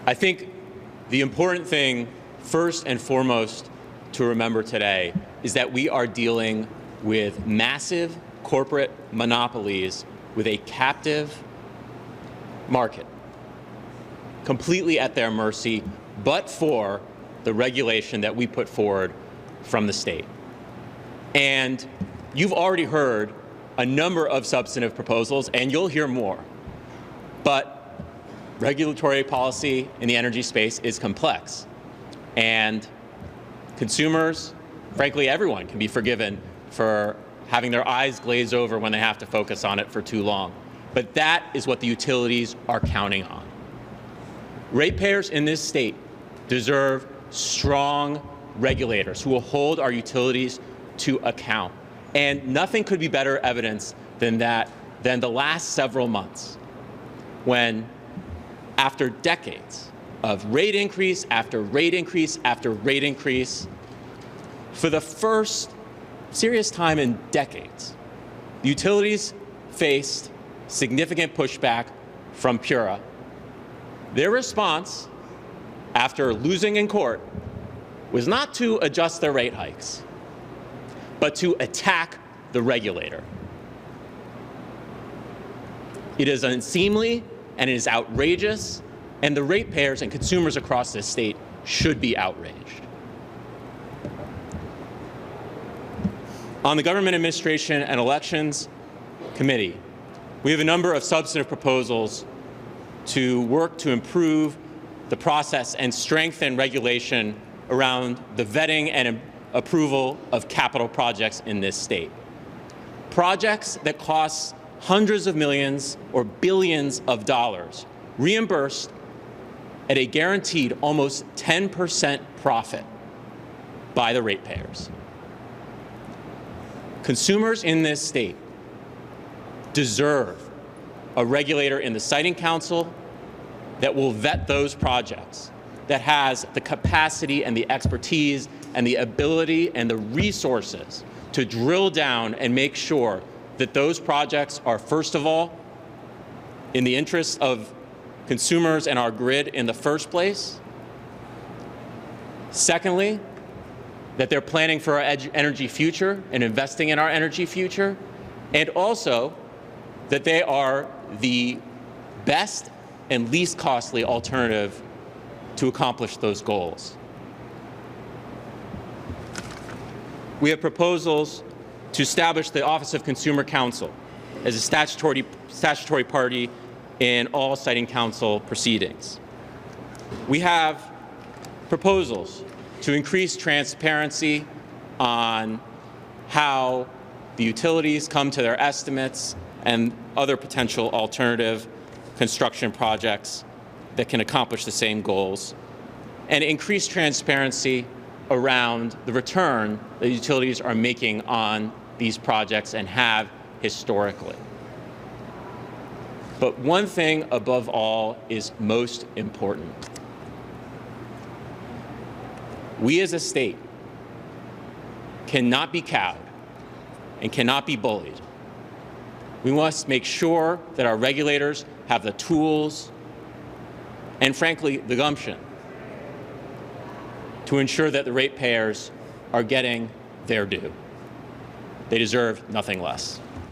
I think the important thing, first and foremost, to remember today is that we are dealing with massive corporate monopolies with a captive market, completely at their mercy, but for the regulation that we put forward from the state. And you've already heard a number of substantive proposals, and you'll hear more. But regulatory policy in the energy space is complex, and consumers, frankly everyone, can be forgiven for having their eyes glaze over when they have to focus on it for too long. But that is what the utilities are counting on. Ratepayers in this state deserve strong regulators who will hold our utilities to account. And nothing could be better evidence than the last several months, when after decades of rate increase after rate increase after rate increase, for the first serious time in decades, the utilities faced significant pushback from PURA. Their response, after losing in court, was not to adjust their rate hikes, but to attack the regulator. It is unseemly and it is outrageous, and the ratepayers and consumers across this state should be outraged. On the Government Administration and Elections Committee, we have a number of substantive proposals to work to improve the process and strengthen regulation around the vetting and approval of capital projects in this state. Projects that cost hundreds of millions or billions of dollars, reimbursed at a guaranteed almost 10% profit by the ratepayers. Consumers in this state deserve a regulator in the Siting Council that will vet those projects, that has the capacity and the expertise and the ability and the resources to drill down and make sure that those projects are, first of all, in the interest of consumers and our grid in the first place. Secondly, that they're planning for our energy future and investing in our energy future. And also, that they are the best and least costly alternative to accomplish those goals. We have proposals to establish the Office of Consumer Counsel as a statutory party in all Siting Council proceedings. We have proposals to increase transparency on how the utilities come to their estimates and other potential alternative construction projects that can accomplish the same goals, and increase transparency around the return that utilities are making on these projects and have historically. But one thing above all is most important. We as a state cannot be cowed and cannot be bullied. We must make sure that our regulators have the tools and, frankly, the gumption to ensure that the ratepayers are getting their due. They deserve nothing less.